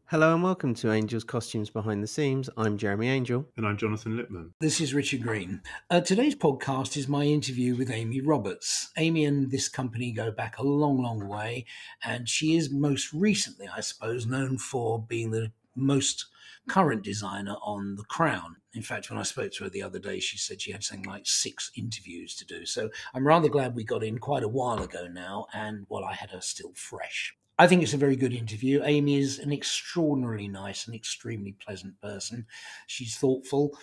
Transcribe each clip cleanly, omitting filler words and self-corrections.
Hello and welcome to Angel's Costumes Behind the Seams. I'm Jeremy Angel. And I'm Jonathan Lipman. This is Richard Green. Today's podcast is my interview with Amy Roberts. Amy and this company go back a long, long way, and she is most recently, I suppose, known for being the most current designer on The Crown. In fact, when I spoke to her the other day, she said she had something like 6 interviews to do. So I'm rather glad we got in quite a while ago now, and I had her still fresh. I think it's a very good interview. Amy is an extraordinarily nice and extremely pleasant person. She's thoughtful.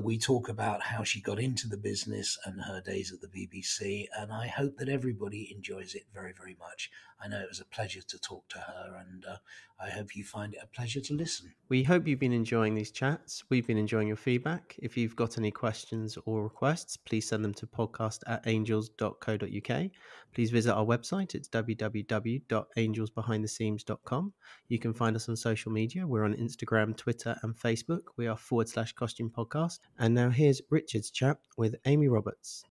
We talk about how she got into the business and her days at the BBC, and I hope that everybody enjoys it very, very much. I know it was a pleasure to talk to her, and I hope you find it a pleasure to listen. We hope you've been enjoying these chats. We've been enjoying your feedback. If you've got any questions or requests, please send them to podcast@angels.co.uk. Please visit our website. It's www.angelsbehindtheseams.com. You can find us on social media. We're on Instagram, Twitter, and Facebook. We are /costume podcast. And now here's Richard's chat with Amy Roberts.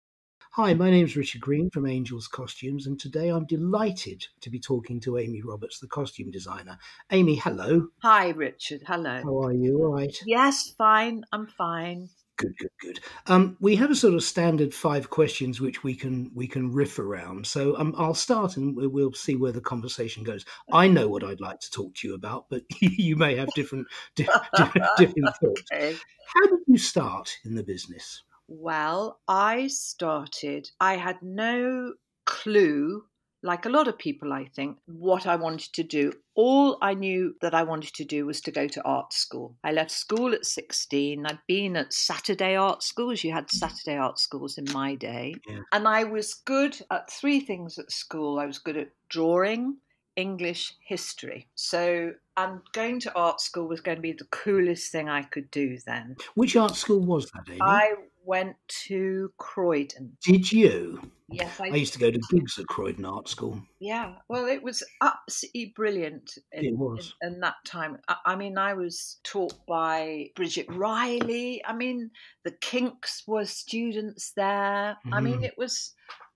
Hi, my name's Richard Green from Angel's Costumes, and today I'm delighted to be talking to Amy Roberts, the costume designer. Amy, hello. Hi, Richard. Hello. How are you? All right? Yes, fine. I'm fine. Good. We have a sort of standard 5 questions which we can riff around. So I'll start and we'll see where the conversation goes. I know what I'd like to talk to you about, but you may have different thoughts. Okay. How did you start in the business? Well, I had no clue, like a lot of people, I think, what I wanted to do. All I knew that I wanted to do was to go to art school. I left school at 16. I'd been at Saturday art schools. You had Saturday art schools in my day. Yeah. And I was good at 3 things at school. I was good at drawing, English, history. So going to art school was going to be the coolest thing I could do then. Which art school was that, Amy? I went to Croydon. Did you? Yes, I used to go to gigs at Croydon Art School. Yeah, well, it was absolutely brilliant in that time. I mean, I was taught by Bridget Riley. I mean, the Kinks were students there. I mean, it was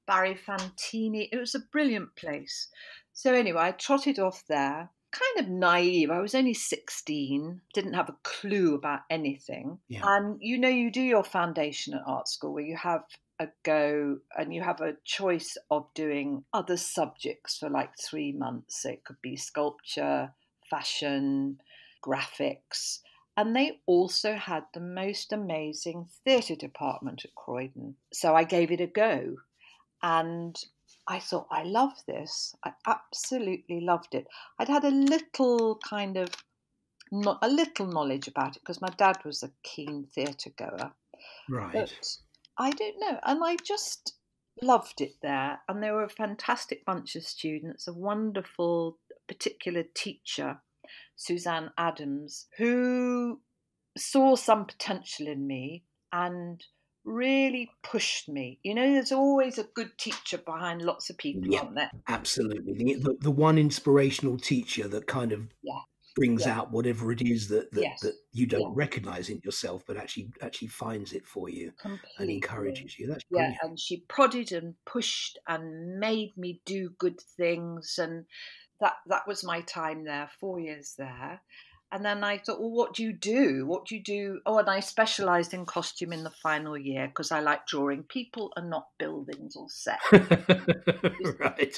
Barry Fantini. It was a brilliant place. So anyway, I trotted off there. Kind of naive. I was only 16, didn't have a clue about anything. Yeah. And you do your foundation at art school where you have a go and you have a choice of doing other subjects for like 3 months. So it could be sculpture, fashion, graphics. And they also had the most amazing theatre department at Croydon. So I gave it a go. And I thought, I love this. I absolutely loved it. I'd had a little knowledge about it because my dad was a keen theatre goer. Right. But I don't know. And I just loved it there. And they were a fantastic bunch of students, a wonderful particular teacher, Suzanne Adams, who saw some potential in me and really pushed me. There's always a good teacher behind lots of people, aren't there? Absolutely. The one inspirational teacher that kind of brings out whatever it is that you don't recognise in yourself, but actually finds it for you. Completely. And encourages you. That's brilliant. Yeah, and she prodded and pushed and made me do good things. And that was my time there, 4 years there. And then I thought, well, what do you do? Oh, and I specialised in costume in the final year because I like drawing people and not buildings or sets. Right.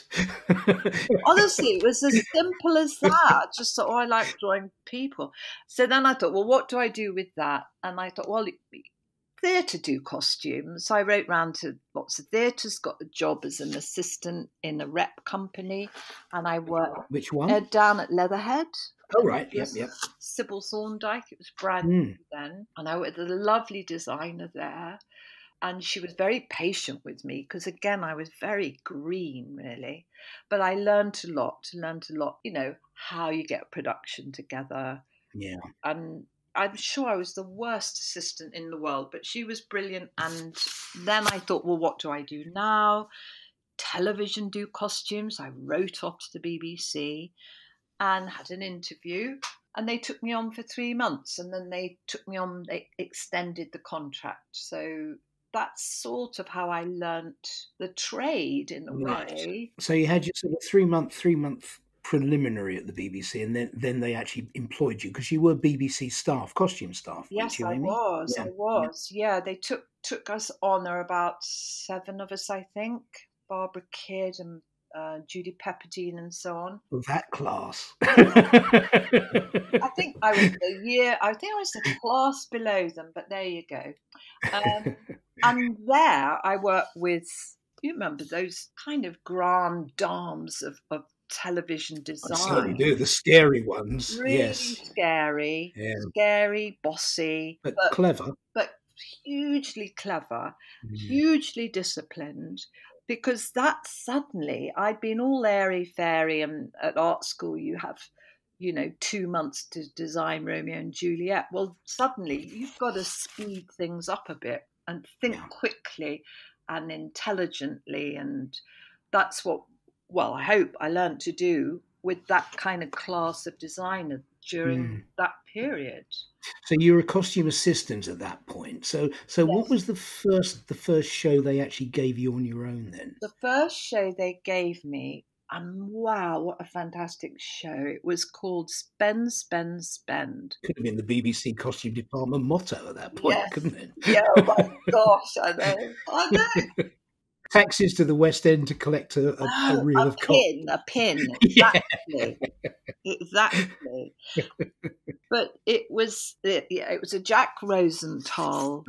Honestly, it was as simple as that. Just thought, I like drawing people. So then I thought, well, what do I do with that? And I thought, well, theatre do costumes. So I wrote round to lots of theatres, got a job as an assistant in a rep company, and I worked. Which one? Down at Leatherhead. Oh, right. Yep. Sybil Thorndike. It was brand new then. And I worked with a lovely designer there. And she was very patient with me because, again, I was very green, really. But I learned a lot, how you get a production together. Yeah. And I'm sure I was the worst assistant in the world, but she was brilliant. And then I thought, well, what do I do now? Television do costumes. I wrote off to the BBC and had an interview, and they took me on for 3 months, and then they extended the contract. So that's sort of how I learnt the trade in a way. So you had your sort of three month preliminary at the BBC, and then they actually employed you because you were BBC staff, costume staff. Yes, you, I Amy? was. Yeah. I was. Yeah, they took us on. There were about 7 of us, I think. Barbara Kidd and Judy Pepperdine and so on. That class. I think I was a class below them, but there you go. And there I worked with, you remember those kind of grand dames of television design. I certainly do. The scary ones. Really yes. Scary. Yeah. Scary, bossy. But clever. But hugely clever, hugely disciplined. Because that suddenly, I'd been all airy-fairy, and at art school you have, 2 months to design Romeo and Juliet. Well, suddenly you've got to speed things up a bit and think quickly and intelligently. And that's what, I hope I learned to do with that kind of class of designer during that period. So you were a costume assistant at that point. So yes. What was the first show they actually gave you on your own then? The first show they gave me, and wow, what a fantastic show. It was called Spend, Spend, Spend. Could have been the BBC costume department motto at that point, couldn't it? Yeah, oh my gosh, I know. Taxis to the West End to collect a reel of cotton. A pin, exactly. Exactly. But it was a Jack Rosenthal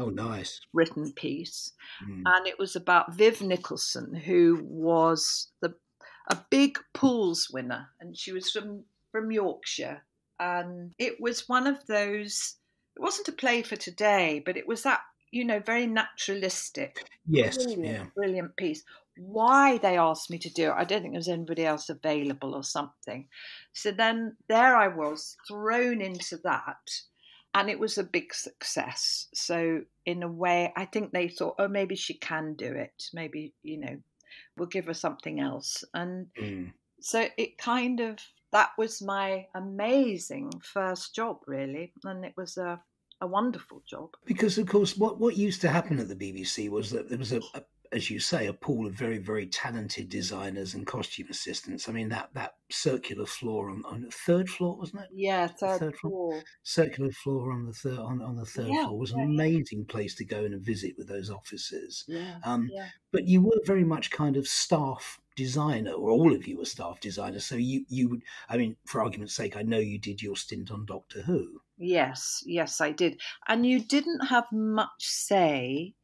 written piece. And it was about Viv Nicholson, who was a big pools winner, and she was from Yorkshire. And it was one of those, it wasn't a play for today, but it was that, very naturalistic. Yes. Brilliant piece. Why they asked me to do it, I don't think there was anybody else available or something. So then there I was, thrown into that, and it was a big success. So in a way, I think they thought, oh, maybe she can do it. Maybe, we'll give her something else. And so it kind of, that was my amazing first job, really. And it was a wonderful job. Because, of course, what used to happen at the BBC was that there was as you say, a pool of very, very talented designers and costume assistants. I mean, that circular floor on the third floor, wasn't it? Yeah, third floor. Circular floor on the third floor was an amazing place to go and visit with those offices. But you were very much kind of staff designer, or all of you were staff designers. So you would, I mean, for argument's sake, I know you did your stint on Doctor Who. Yes, I did. And you didn't have much say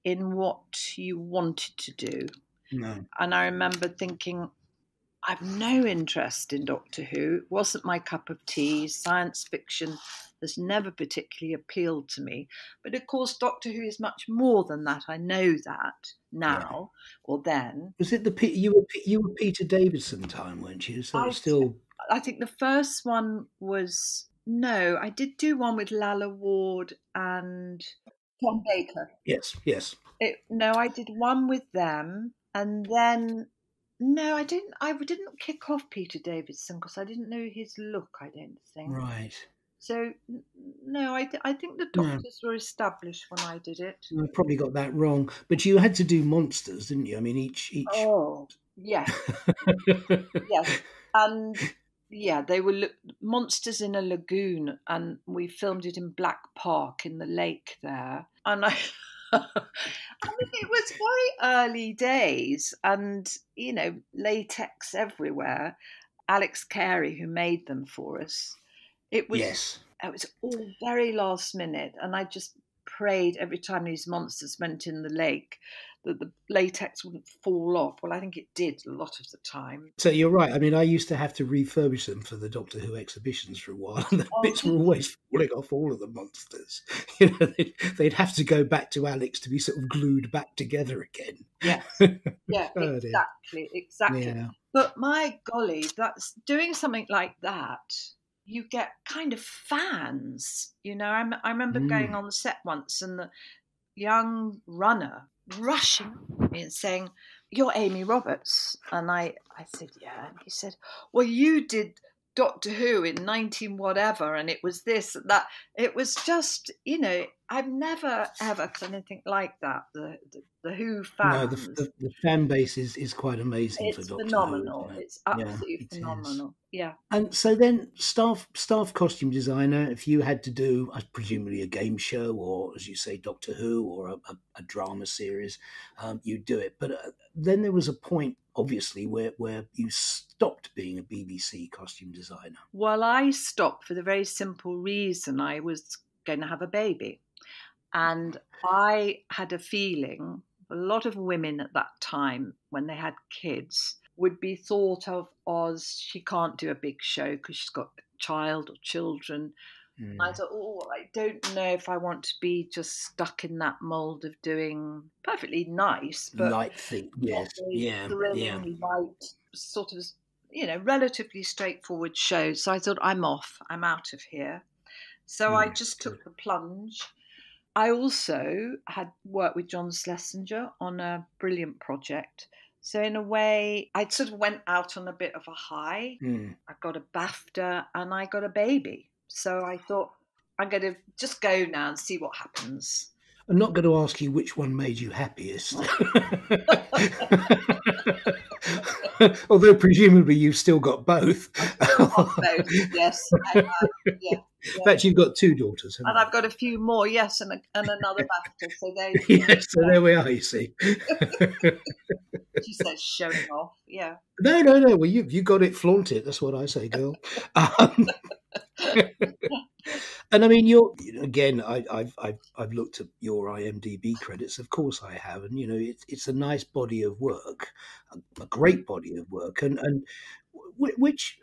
in what you wanted to do. No. And I remember thinking, I've no interest in Doctor Who. It wasn't my cup of tea. Science fiction has never particularly appealed to me. But of course, Doctor Who is much more than that. I know that now, or then. Was it you were Peter Davison time, weren't you? So I think the first one was, no, I did do one with Lalla Ward and Tom Baker. Yes. I did one with them, and then I didn't kick off Peter Davison because I didn't know his look, I don't think. Right. So no, I think the Doctors were established when I did it. I probably got that wrong, but you had to do monsters, didn't you? I mean, each. Oh yes, yes, and. Yeah, they were monsters in a lagoon, and we filmed it in Black Park in the lake there. And I mean, it was very early days, and latex everywhere. Alex Carey, who made them for us, it was all very last minute, and I just prayed every time these monsters went in the lake that the latex wouldn't fall off. Well, I think it did a lot of the time. So you're right. I mean, I used to have to refurbish them for the Doctor Who exhibitions for a while, and the bits were always falling off, all of the monsters. They'd have to go back to Alex to be sort of glued back together again. Yeah, exactly. Yeah. But my golly, that's doing something like that. You get kind of fans, I remember going on the set once, and the young runner rushing at me and saying, "You're Amy Roberts." And I said, "Yeah." And he said, "Well, you did Doctor Who in 19 whatever, and it was this and that. It was just, I've never ever done anything like that. The Who fans. No, the fan base is quite amazing for Doctor phenomenal. Who. It's absolutely phenomenal. Yeah. And so then, staff costume designer, if you had to do, presumably a game show, or as you say, Doctor Who, or a drama series, you do it. But then there was a point, obviously, where you stopped being a BBC costume designer. Well, I stopped for the very simple reason I was going to have a baby. And I had a feeling a lot of women at that time, when they had kids, would be thought of as, she can't do a big show because she's got a child or children. I thought, I don't know if I want to be just stuck in that mould of doing perfectly nice, but light thing, yes, thrilling, light, sort of, relatively straightforward shows. So I thought, I'm out of here. So I just took the plunge. I also had worked with John Schlesinger on a brilliant project. So in a way, I sort of went out on a bit of a high. I got a BAFTA and I got a baby. So I thought, I'm going to just go now and see what happens. I'm not going to ask you which one made you happiest. Although presumably you've still got both. Both, yes. Yeah. In fact, you've got 2 daughters. And I've got a few more, yes, and another BAFTA. So there you go. Yes, so there we are, you see. She says showing off, yeah. No. Well, you got it, flaunt it. That's what I say, girl. And I mean, again. I've looked at your IMDb credits. Of course, I have, and it's a nice body of work, a great body of work, and which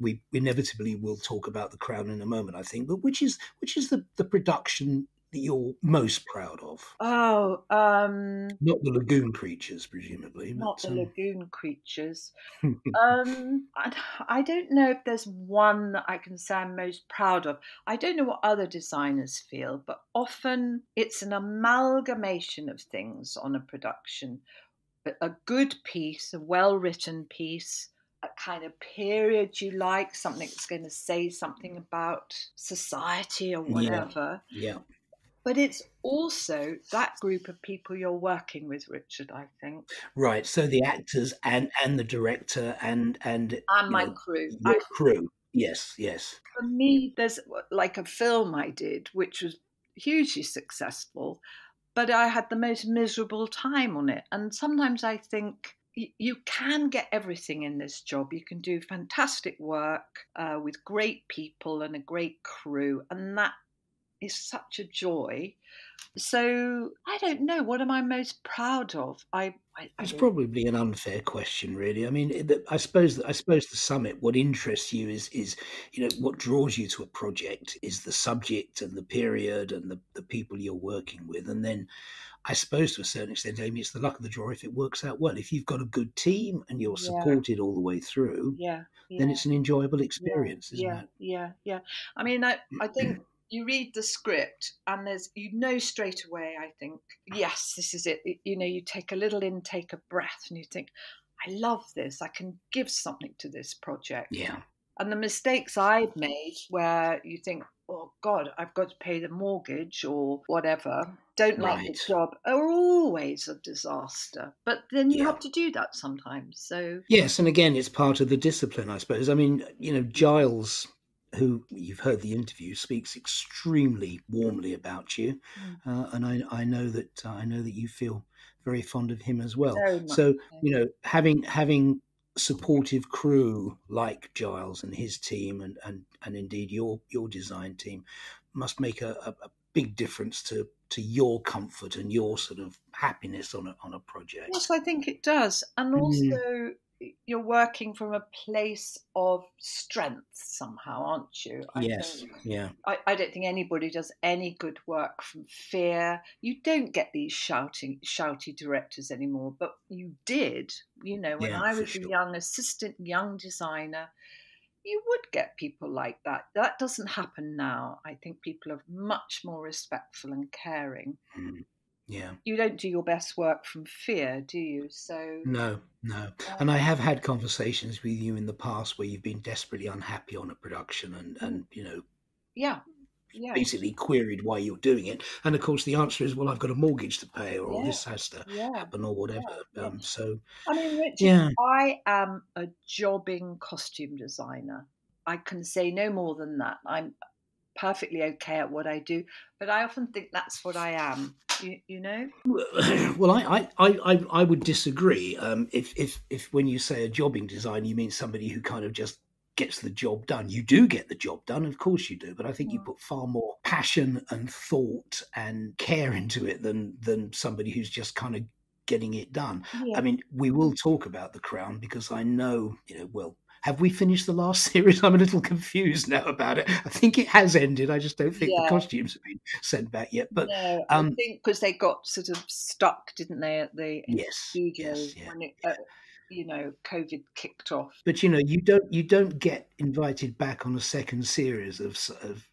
we inevitably will talk about The Crown in a moment, I think. But which is the production that you're most proud of? Oh, not the Lagoon Creatures, presumably. Not the Lagoon Creatures. I don't know if there's one that I can say I'm most proud of. I don't know what other designers feel, but often it's an amalgamation of things on a production. A good piece, a well-written piece, a kind of period you like, something that's going to say something about society or whatever. Yeah. But it's also that group of people you're working with, Richard, I think. Right. So the actors and the director and my crew. Your crew. Yes. For me, there's like a film I did, which was hugely successful, but I had the most miserable time on it. And sometimes I think you can get everything in this job. You can do fantastic work with great people and a great crew. And that is such a joy. So I don't know, what am I most proud of? It's probably an unfair question, really. I mean, I suppose the summit, what interests you is what draws you to a project is the subject and the period and the people you're working with. And then I suppose to a certain extent, Amy, it's the luck of the draw if it works out well. If you've got a good team and you're supported all the way through, then it's an enjoyable experience, isn't it? Yeah. I mean, I think you read the script and straight away, I think, yes, this is it. You take a little intake of breath and you think, I love this. I can give something to this project. Yeah. And the mistakes I've made where you think, oh God, I've got to pay the mortgage or whatever, don't like the job, are always a disaster. But then you have to do that sometimes. So yes, and again, it's part of the discipline, I suppose. I mean, Giles, who you've heard the interview, speaks extremely warmly about you, and I know that you feel very fond of him as well. So having supportive crew like Giles and his team, and indeed your design team, must make a big difference to your comfort and your sort of happiness on a project. Yes, I think it does, and also. You're working from a place of strength somehow, aren't you? I don't think anybody does any good work from fear. You don't get these shouty directors anymore, but you did. When I was a young assistant, young designer, you would get people like that. That doesn't happen now. I think people are much more respectful and caring. Yeah. You don't do your best work from fear, do you? So No. And I have had conversations with you in the past where you've been desperately unhappy on a production and yeah. basically queried why you're doing it. And of course the answer is, well, I've got a mortgage to pay, or this has to happen, or whatever. So I mean, Richard, I am a jobbing costume designer. I can say no more than that. I'm perfectly okay at what I do, but I often think that's what I am. You know? Well, I would disagree. If when you say a jobbing designer, you mean somebody who kind of just gets the job done. You do get the job done, of course you do, but I think you put far more passion and thought and care into it than somebody who's just kind of getting it done. Yeah. I mean, we will talk about The Crown because I know, well, have we finished the last series? I'm a little confused now about it. I think it has ended. I just don't think the costumes have been sent back yet. But no, I think because they got sort of stuck, didn't they, at the studio when it, COVID kicked off. But you don't get invited back on a second series of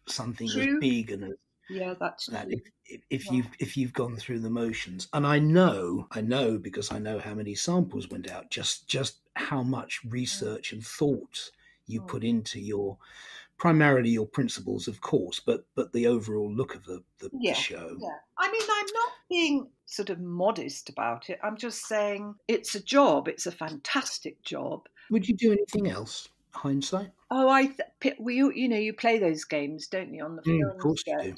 something as big and as that's that true. if you've gone through the motions. And I know because I know how many samples went out, just how much research and thought you put into primarily your principles, of course, but the overall look of the show. Yeah. I mean, I'm not being sort of modest about it. I'm just saying it's a job. It's a fantastic job. Would you do anything else? Hindsight? Oh, you play those games, don't you, on the film? Of course you do.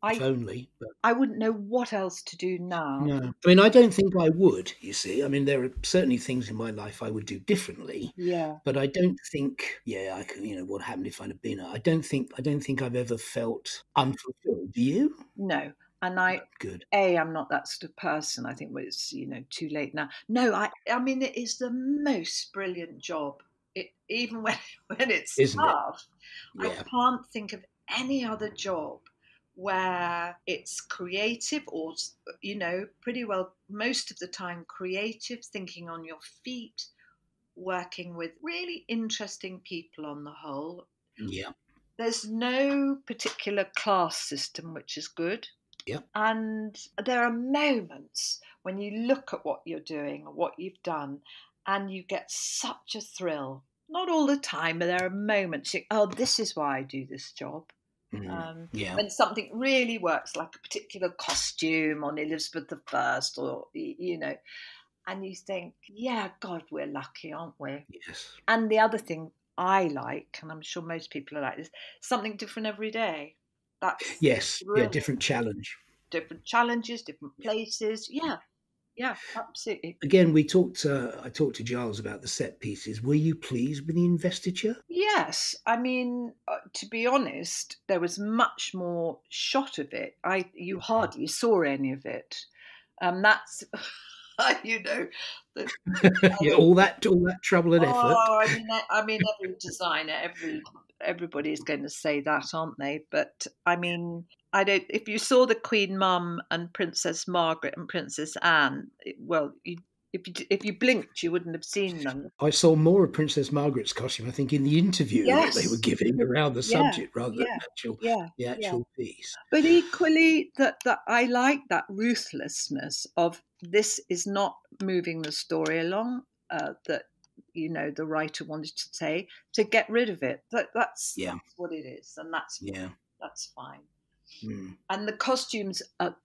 If only. But I wouldn't know what else to do now. No. I mean, I don't think I would, you see. I mean, there are certainly things in my life I would do differently. Yeah. But I don't think, I could, what happened if I'd have been, I don't think I've ever felt unfulfilled. Do you? No. And good. I'm not that sort of person. I think it's, too late now. No, I mean, it is the most brilliant job. Even when it's tough, I can't think of any other job where it's creative or, pretty well most of the time creative, thinking on your feet, working with really interesting people on the whole. Yeah. There's no particular class system, which is good. Yeah. And there are moments when you look at what you're doing or what you've done and you get such a thrill. Not all the time, but there are moments you think, oh, this is why I do this job. When something really works, like a particular costume on Elizabeth I, or and you think, yeah, God, we're lucky, aren't we? Yes. And the other thing I like, and I'm sure most people are like this, something different every day. That's brilliant. Different challenge. Different challenges, different places. Yeah, absolutely. Again, I talked to Giles about the set pieces. Were you pleased with the investiture? Yes. I mean, to be honest, there was much more shot of it. You hardly saw any of it. That's, all that trouble and effort. Oh, I mean, every designer, everybody's going to say that, aren't they? But I mean, I don't. If you saw the Queen Mum and Princess Margaret and Princess Anne, well, if you blinked, you wouldn't have seen them. I saw more of Princess Margaret's costume, I think, in the interview that they were giving around the subject rather than the actual piece. But equally, that I like that ruthlessness of this is not moving the story along. That the writer wanted to say to get rid of it. That's what it is, and that's fine. And the costumes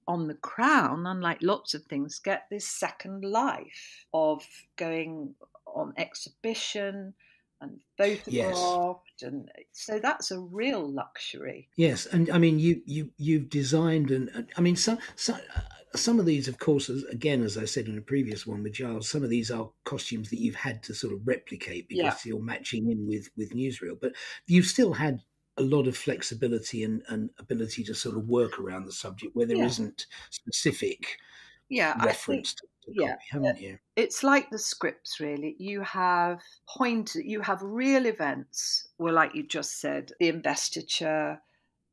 on The Crown, unlike lots of things, get this second life of going on exhibition and photographed, and so that's a real luxury. Yes, and I mean you've designed and I mean some of these, of course, again, as I said in a previous one with Giles, some of these are costumes that you've had to sort of replicate because you're matching in with newsreel, but you've still had a lot of flexibility and ability to sort of work around the subject where there isn't specific reference to copy, haven't you? It's like the scripts, really. You have real events, well, like you just said, the investiture,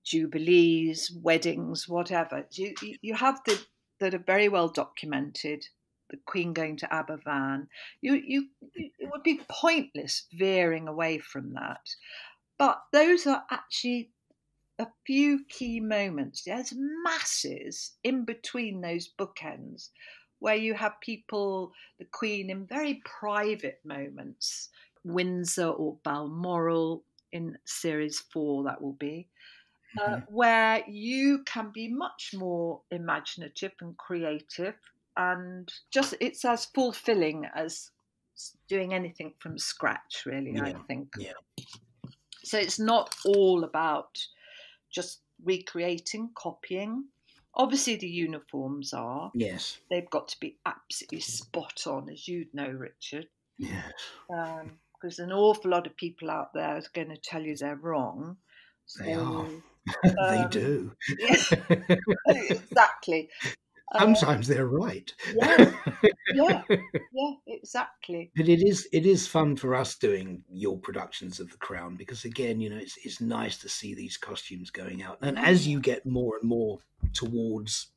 jubilees, weddings, whatever. You have that are very well documented. The Queen going to Aberfan. It would be pointless veering away from that. But those are actually a few key moments. There's masses in between those bookends where you have people, the Queen, in very private moments, Windsor or Balmoral in series 4, that will be, where you can be much more imaginative and creative, and just it's as fulfilling as doing anything from scratch, really, I think. Yeah. So it's not all about just recreating, copying. Obviously, the uniforms are. Yes. They've got to be absolutely spot on, as you'd know, Richard. Yes. Because an awful lot of people out there are going to tell you they're wrong. So, they are. They do. Yeah, exactly. Sometimes they're right. Yeah, exactly. But it is fun for us doing your productions of The Crown, because again, it's nice to see these costumes going out. And as you get more and more towards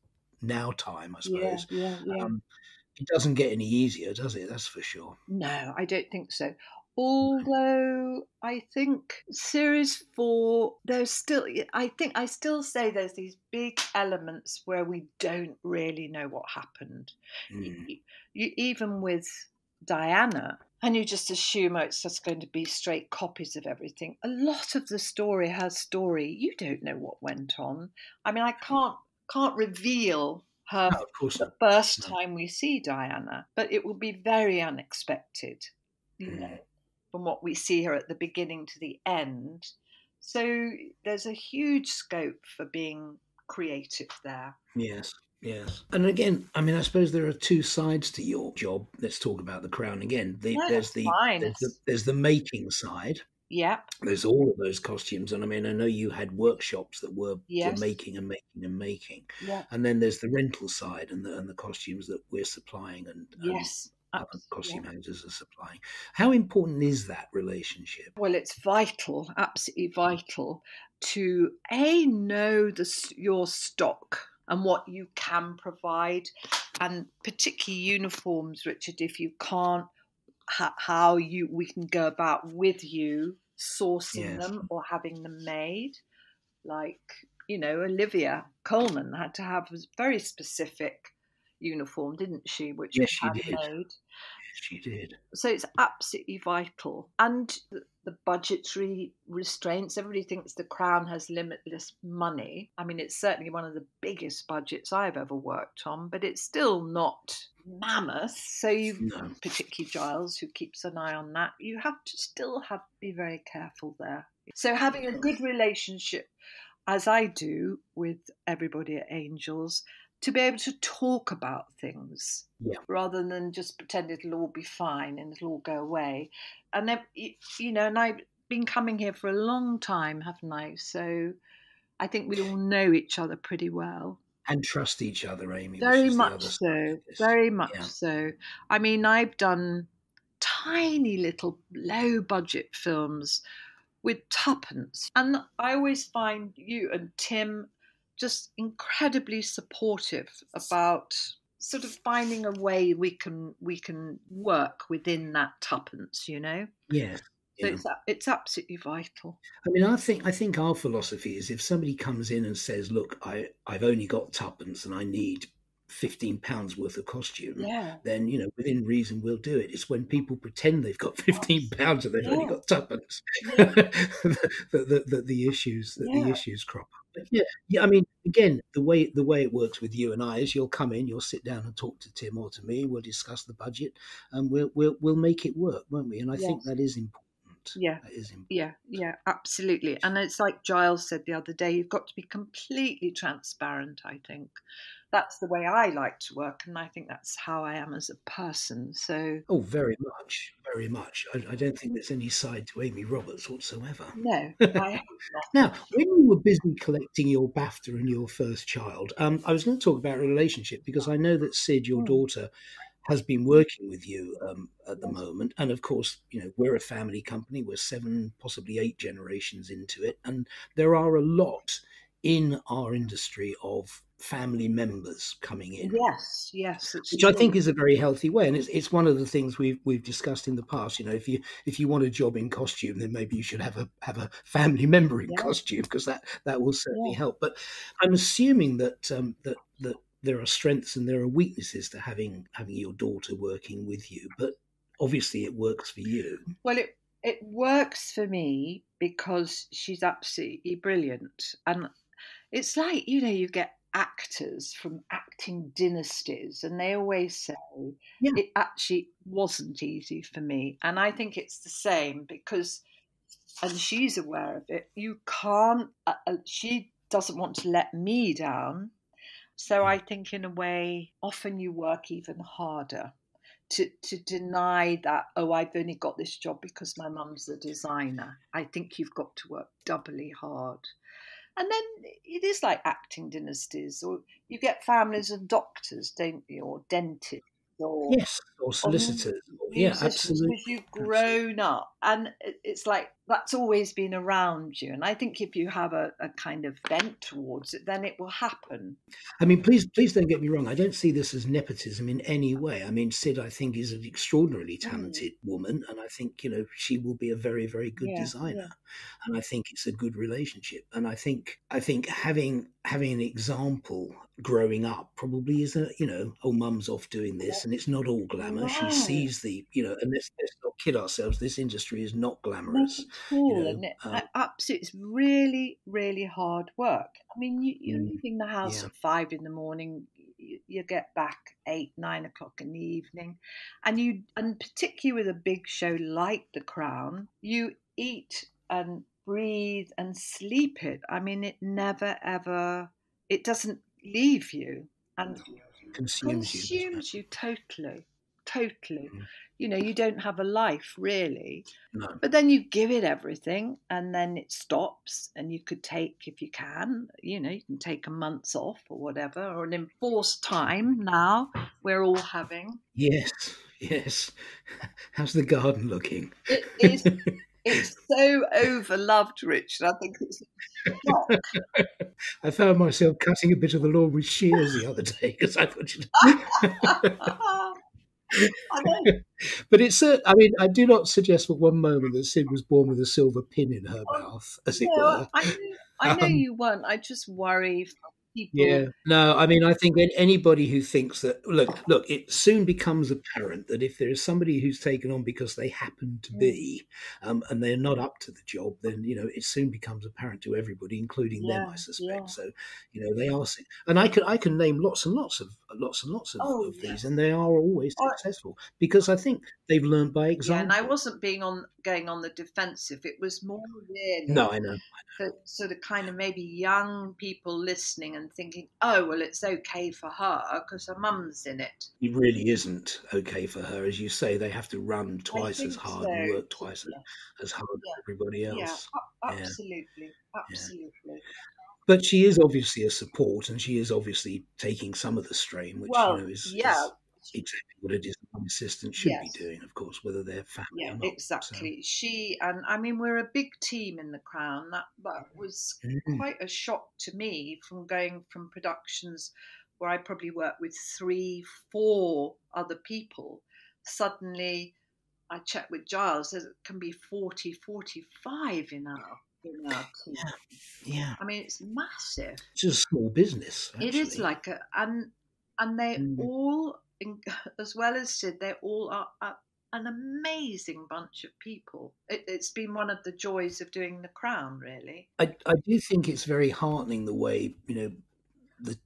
now time, I suppose, it doesn't get any easier, does it? That's for sure. No, I don't think so. Although I think series 4, I still say there's these big elements where we don't really know what happened. You, even with Diana, and you just assume it's just going to be straight copies of everything. A lot of the story, her story, you don't know what went on. I mean, I can't reveal her the first time we see Diana, but it will be very unexpected, from what we see her at the beginning to the end. So there's a huge scope for being creative there. Yes. And again, I mean, I suppose there are two sides to your job. Let's talk about The Crown again. There's the making side. Yeah. There's all of those costumes. And I mean, I know you had workshops that were making and making and making. Yeah. And then there's the rental side and the costumes that we're supplying and other costume houses are supplying. How important is that relationship? Well, it's vital, absolutely vital, to know your stock and what you can provide, and particularly uniforms, Richard. If you can't, how we can go about with you sourcing them or having them made. Like, Olivia Coleman had to have a very specific uniform, didn't she? Which yes, she did. Made. She did. So it's absolutely vital. And the budgetary restraints, everybody thinks the Crown has limitless money. I mean, it's certainly one of the biggest budgets I've ever worked on, but it's still not mammoth. So particularly Giles, who keeps an eye on that, you have to still be very careful there. So having a good relationship, as I do with everybody at Angels, to be able to talk about things rather than just pretend it'll all be fine and it'll all go away. And then, and I've been coming here for a long time, haven't I? So I think we all know each other pretty well. And trust each other, Amy. Very much so. Very much so. I mean, I've done tiny little low budget films with tuppence. And I always find you and Tim just incredibly supportive about sort of finding a way we can work within that tuppence, Yes. So it's absolutely vital. I mean, I think our philosophy is if somebody comes in and says, "Look, I've only got tuppence and I need £15 worth of costume," then within reason we'll do it. It's when people pretend they've got £15 and they've only got tuppence that the issues crop up. But I mean, again, the way it works with you and I is you'll come in, you'll sit down and talk to Tim or to me. We'll discuss the budget, and we'll make it work, won't we? And I think that is important. Yeah, that is important. Yeah, absolutely. And it's like Giles said the other day, you've got to be completely transparent, I think. That's the way I like to work, and I think that's how I am as a person. So, very much, very much. I don't think there's any side to Amy Roberts whatsoever. No, I hope not. Now, when you were busy collecting your BAFTA and your first child, I was going to talk about a relationship, because I know that Sid, your daughter, has been working with you at the moment. And of course, we're a family company. We're 7, possibly 8 generations into it. And there are a lot in our industry of family members coming in. Yes, which true. I think is a very healthy way, and it's one of the things we've discussed in the past. If you want a job in costume, then maybe you should have a family member in costume, because that will certainly help. But I'm assuming that that there are strengths and there are weaknesses to having your daughter working with you, but obviously it works for you. Well, it works for me because she's absolutely brilliant, and it's like, you get actors from acting dynasties, and they always say it actually wasn't easy for me. And I think it's the same because, and she's aware of it, you can't, she doesn't want to let me down. So I think in a way, often you work even harder to deny that, I've only got this job because my mum's a designer. I think you've got to work doubly hard. And then it is like acting dynasties, or you get families of doctors, don't you, or dentists, or solicitors. Absolutely. Because you've grown up, and it's like that's always been around you. And I think if you have a kind of bent towards it, then it will happen. I mean, please don't get me wrong. I don't see this as nepotism in any way. I mean, Sid, I think, is an extraordinarily talented woman, and I think she will be a very, very good designer. And I think it's a good relationship. And I think having an example growing up probably is mum's off doing this, and it's not all glamour. She sees the and let's not kid ourselves. This industry is not glamorous. Absolutely, it's really, really hard work. I mean, you're leaving the house at 5 a.m. You get back 8, 9 o'clock in the evening, and particularly with a big show like The Crown, you eat and breathe and sleep it. I mean, it never ever, it doesn't leave you and consumes you totally. You don't have a life really. No. But then you give it everything, and then it stops, and you could take, if you can, you can take a month off or whatever, or an enforced time now we're all having. Yes. How's the garden looking? It is. It's so overloved, Richard. I think it's a shock. I found myself cutting a bit of the lawn with shears the other day because I thought But it's I mean, I do not suggest for one moment that Sid was born with a silver pin in her mouth, as it were. I know you weren't. I just worry for people. Yeah, no, I mean, I think anybody who thinks that, look, it soon becomes apparent that if there is somebody who's taken on because they happen to be, and they're not up to the job, then, it soon becomes apparent to everybody, including them, I suspect. So, they are, and I can name lots and lots of these, and they are always successful because I think they've learned by example. Yeah, and I wasn't going on the defensive. It was more really. No, I know. For sort of kind of maybe young people listening and thinking, oh, well, it's okay for her because her mum's in it. It really isn't okay for her. As you say, they have to run twice as hard and work twice as hard as everybody else. Yeah, absolutely. But she is obviously a support, and she is obviously taking some of the strain, which is exactly what a design assistant should be doing, of course, whether they're family or not. Exactly. So. She and I mean, we're a big team in The Crown. That was quite a shock to me, from going from productions where I probably worked with 3, 4 other people. Suddenly, I checked with Giles, there can be 40, 45 in our team. Yeah. I mean, it's massive. It's a small business. Actually. It is like and they all, as well as Sid, they all are an amazing bunch of people. It's been one of the joys of doing The Crown, really. I do think it's very heartening the way,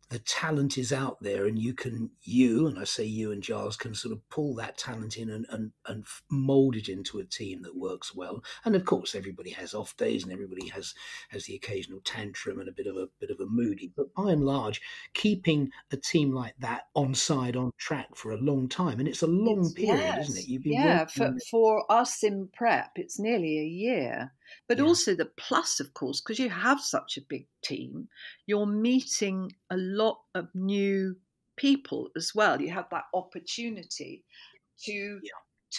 the talent is out there, and and I say you and Giles can sort of pull that talent in and mold it into a team that works well. And of course, everybody has off days, and everybody has the occasional tantrum and a bit of a moody. But by and large, keeping a team like that on track for a long time, and it's a long period, isn't it? You've been for us in prep, it's nearly a year. But also the plus, of course, because you have such a big team, you're meeting a lot of new people as well. You have that opportunity to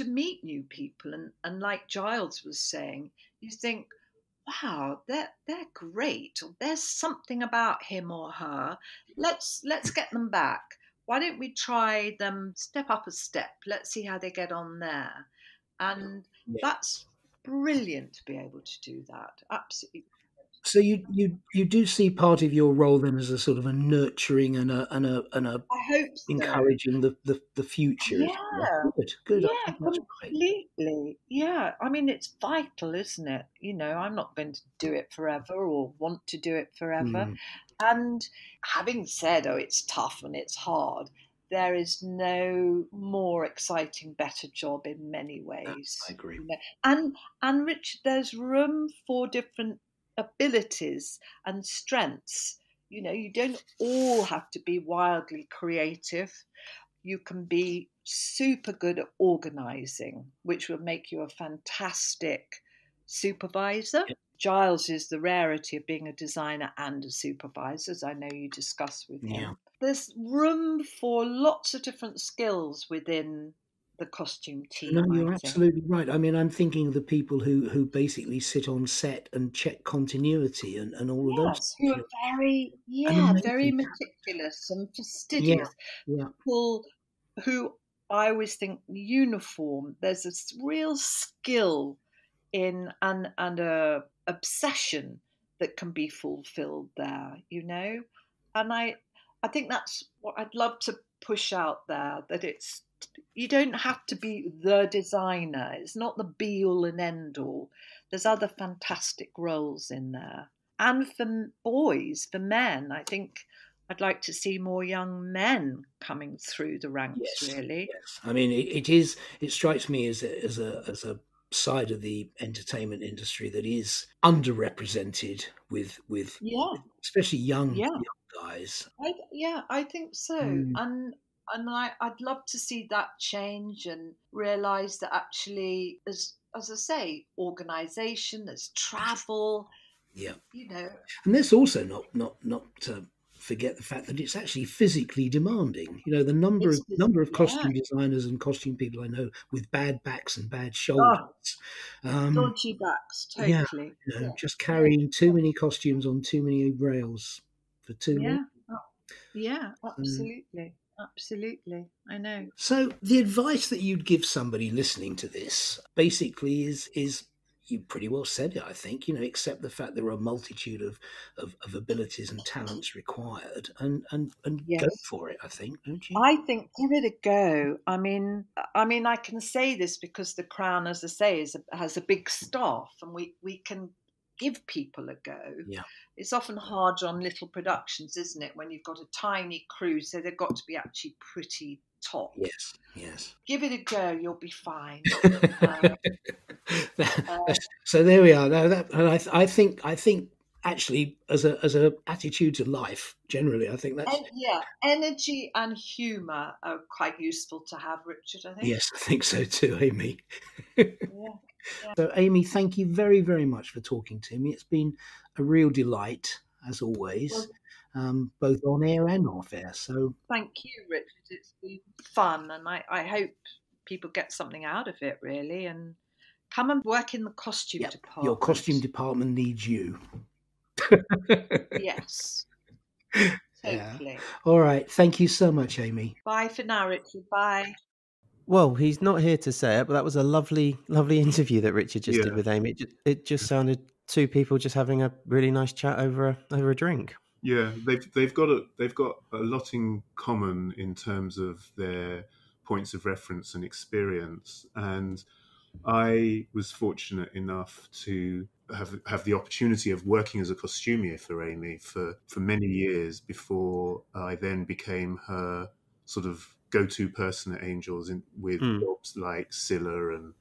meet new people. And like Giles was saying, you think, wow, they're great. There's something about him or her. Let's get them back. Why don't we try them step up a step? Let's see how they get on there. And that's brilliant to be able to do that. Absolutely. So you do see part of your role then as a sort of a nurturing and a I hope so. encouraging the future. Yeah. Good. Yeah, I think that's great. completely. Yeah. I mean, it's vital, isn't it? You know, I'm not going to do it forever or want to do it forever. And having said, oh, it's tough and it's hard, there is no more exciting, better job in many ways. I agree. You know? And Richard, there's room for different abilities and strengths. You know, you don't all have to be wildly creative. You can be super good at organizing, which will make you a fantastic supervisor. Yeah. Giles is the rarity of being a designer and a supervisor, as I know you discussed with him. Yeah. There's room for lots of different skills within the costume team. No, you're absolutely right. I mean, I'm thinking of the people who basically sit on set and check continuity and all of those. Who are very meticulous and fastidious. Yeah. People who I always think uniform. There's a real skill in and a obsession that can be fulfilled there, you know. And I think that's what I'd love to push out there, that you don't have to be the designer. It's not the be all and end all. There's other fantastic roles in there. And for boys, for men, I think I'd like to see more young men coming through the ranks, really. Yes. I mean, it strikes me as a side of the entertainment industry that is underrepresented with especially young guys. I think so. And I'd love to see that change and realise that actually, as I say, organisation, there's travel. Yeah. You know. And there's also not to forget the fact that it's actually physically demanding. You know, the number of costume designers and costume people I know with bad backs and bad shoulders. Dodgy backs, totally. You know, just carrying too many costumes on too many rails for too long. Yeah, absolutely. Absolutely. I know. So the advice that you'd give somebody listening to this basically is you pretty well said it, I think, you know, accept the fact there are a multitude of abilities and talents required and go for it, I think, don't you? I think give it a go. I mean, I can say this because the Crown, as I say, has a big staff and we can give people a go. Yeah. It's often hard on little productions, isn't it, when you've got a tiny crew, so they've got to be actually pretty top. Yes. Give it a go, you'll be fine. So there we are. I think actually as a attitude to life generally, I think that's energy and humour are quite useful to have, Richard, I think. Yes, I think so too, Amy. So Amy, thank you very, very much for talking to me. It's been a real delight as always. Both on air and off air. So thank you, Richard. It's been fun, and I hope people get something out of it, really, and come and work in the costume department. Your costume department needs you. Yes, totally. Yeah. All right. Thank you so much, Amy. Bye for now, Richard. Bye. Well, he's not here to say it, but that was a lovely, lovely interview that Richard just did with Amy. It just sounded two people just having a really nice chat over a drink. Yeah, they've got a lot in common in terms of their points of reference and experience. And I was fortunate enough to have the opportunity of working as a costumier for Amy for many years before I then became her sort of go-to person at Angels with jobs like Scylla and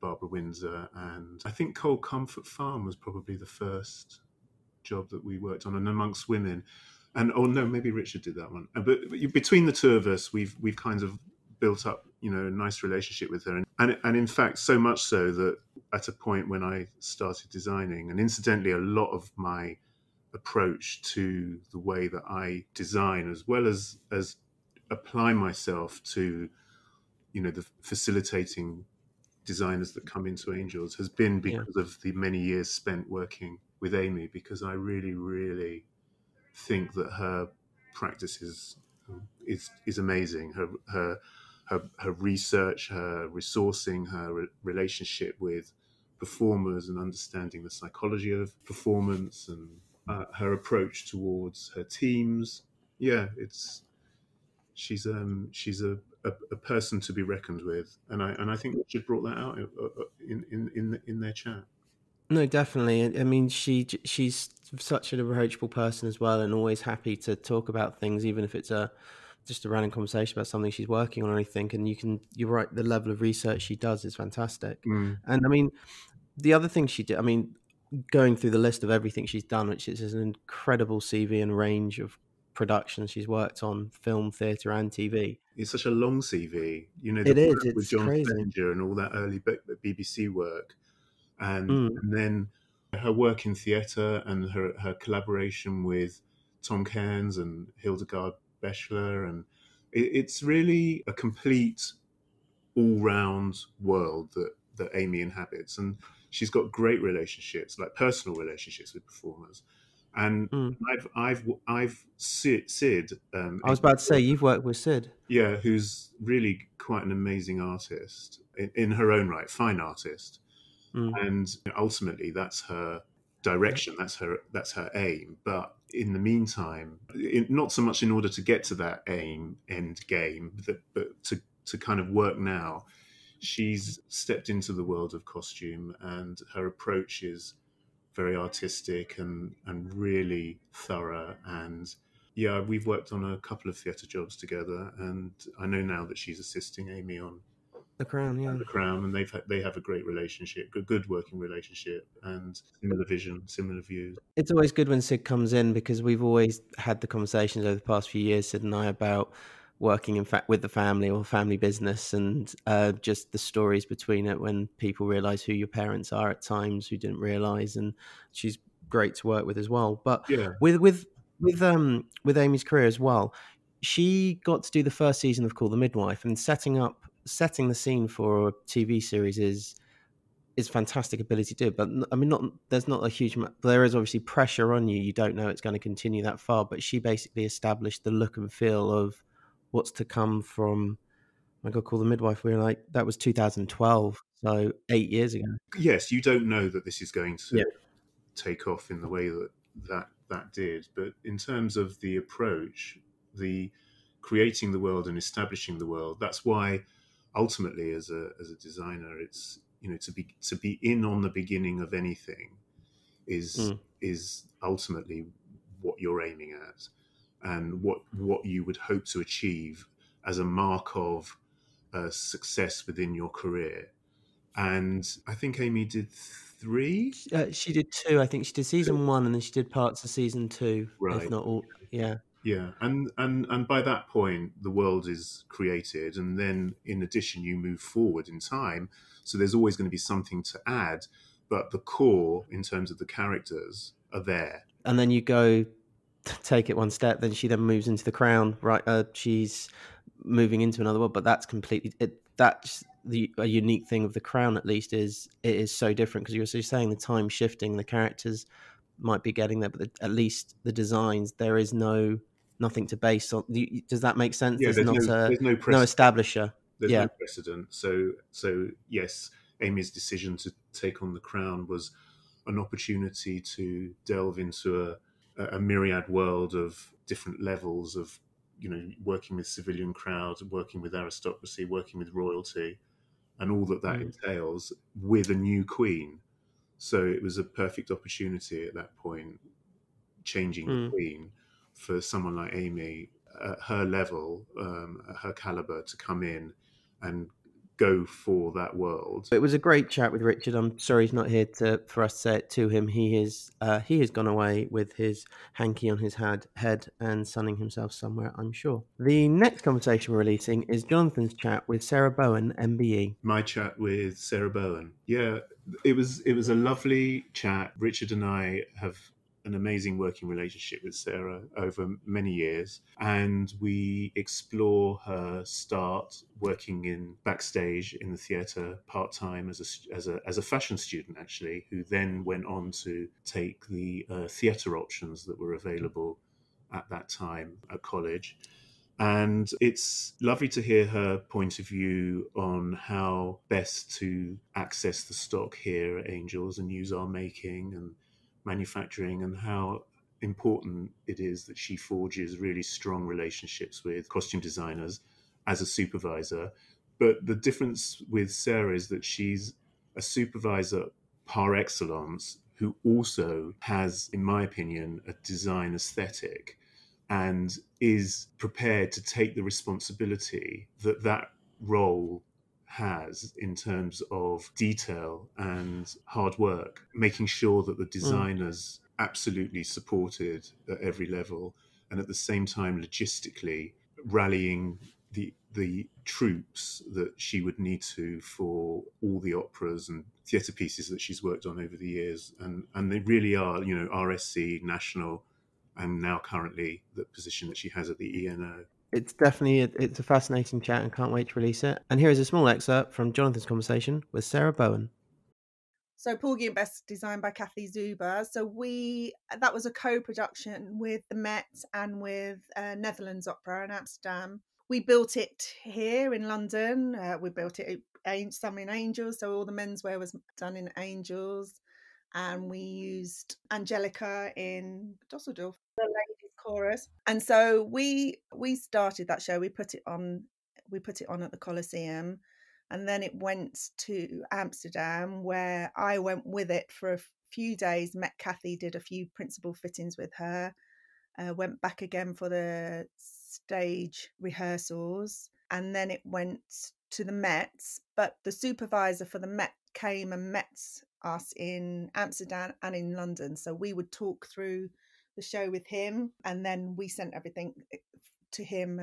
Barbara Windsor. And I think Cold Comfort Farm was probably the first job that we worked on, and amongst women. And maybe Richard did that one. But between the two of us, we've kind of built up, you know, a nice relationship with her. And in fact, so much so that at a point when I started designing, and incidentally, a lot of my approach to the way that I design, as well as apply myself to, you know, the facilitating designers that come into Angels has been because of the many years spent working with Amy, because I really, really think that her practice is amazing. Her research, her resourcing, her relationship with performers and understanding the psychology of performance, and her approach towards her teams. Yeah, she's a person to be reckoned with, and I think Richard brought that out in their chat. No, definitely. I mean, she's such an approachable person as well, and always happy to talk about things, even if it's just a random conversation about something she's working on or anything. And you're right, the level of research she does is fantastic. And I mean, the other thing she did, I mean, going through the list of everything she's done, which is an incredible CV and range of productions she's worked on, film, theatre and TV. It's such a long CV. You know, it is. With It's John crazy. Stenger and all that early BBC work. And then her work in theatre and her collaboration with Tom Cairns and Hildegard Bechler. And it's really a complete all-round world that Amy inhabits. And she's got great relationships, like personal relationships with performers. And I've Sid. I was about to say, you've worked with Sid. Yeah, who's really quite an amazing artist in her own right, fine artist. And ultimately, that's her direction. That's her aim. But in the meantime, not so much in order to get to that end game, but to kind of work now. She's stepped into the world of costume, and her approach is very artistic and really thorough. And yeah, we've worked on a couple of theatre jobs together, and I know now that she's assisting Amy on The Crown, yeah. The Crown, and they have a great relationship, a good working relationship, and similar vision, similar views. It's always good when Sid comes in, because we've always had the conversations over the past few years, Sid and I, about working in fact with the family or family business, and just the stories between it when people realise who your parents are at times who didn't realise, and she's great to work with as well. But Yeah. with Amy's career as well, she got to do the first season of Call the Midwife, and setting the scene for a TV series is fantastic ability to do. But I mean, there's not a huge amount. There is obviously pressure on you. You don't know it's going to continue that far, but she basically established the look and feel of what's to come from. I got Call the Midwife. We were like, that was 2012, so 8 years ago. Yes, you don't know that this is going to take off in the way that did, but in terms of the approach, the creating the world and establishing the world, that's why ultimately as a designer, it's, you know, to be in on the beginning of anything is ultimately what you're aiming at, and what you would hope to achieve as a mark of success within your career. And I think Amy did 3. She did 2. I think she did season 1, and then she did parts of season 2, right? If not all. Yeah. Yeah, and by that point, the world is created, and then in addition, you move forward in time. So there's always going to be something to add, but the core, in terms of the characters, are there. And then you go take it one step. Then she moves into the Crown. Right, she's moving into another world, but that's completely that's a unique thing of the Crown. At least it is so different, because you're saying the time shifting, the characters might be getting there, but at least the designs, there is nothing to base on. Does that make sense? Yeah, there's no establisher. There's no precedent. So yes, Amy's decision to take on the Crown was an opportunity to delve into a myriad world of different levels of, you know, working with civilian crowds, working with aristocracy, working with royalty, and all that entails with a new queen. So it was a perfect opportunity at that point, changing the queen, for someone like Amy at her level, at her caliber, to come in and go for that world. It was a great chat with Richard. I'm sorry he's not here for us to say it to him. He has gone away with his hanky on his head and sunning himself somewhere, I'm sure. The next conversation we're releasing is Jonathan's chat with Sarah Bowen, MBE. My chat with Sarah Bowen. Yeah, it was a lovely chat. Richard and I have an amazing working relationship with Sarah over many years, and we explore her start working in backstage in the theatre part-time as a fashion student, actually, who then went on to take the theatre options that were available at that time at college. And it's lovely to hear her point of view on how best to access the stock here at Angels and use our making and manufacturing, and how important it is that she forges really strong relationships with costume designers as a supervisor. But the difference with Sarah is that she's a supervisor par excellence who also has, in my opinion, a design aesthetic and is prepared to take the responsibility that that role has in terms of detail and hard work, making sure that the designers absolutely supported at every level, and at the same time logistically rallying the troops that she would need to for all the operas and theatre pieces that she's worked on over the years. And they really are, RSC, national, and now currently the position that she has at the ENO. It's definitely it's a fascinating chat, and can't wait to release it. And here is a small excerpt from Jonathan's conversation with Sarah Bowen. So Porgy and Bess, designed by Kathy Zuber. So that was a co-production with the Met and with Netherlands Opera in Amsterdam. We built it here in London. We built it some in Angels, so all the menswear was done in Angels. And we used Angelica in Dusseldorf, the ladies' chorus. And so we started that show. We put it on at the Colosseum, and then it went to Amsterdam, where I went with it for a few days. Met Kathy, did a few principal fittings with her, went back again for the stage rehearsals, and then it went to the Met. But the supervisor for the Met came and met us in Amsterdam and in London, so we would talk through the show with him, and then we sent everything to him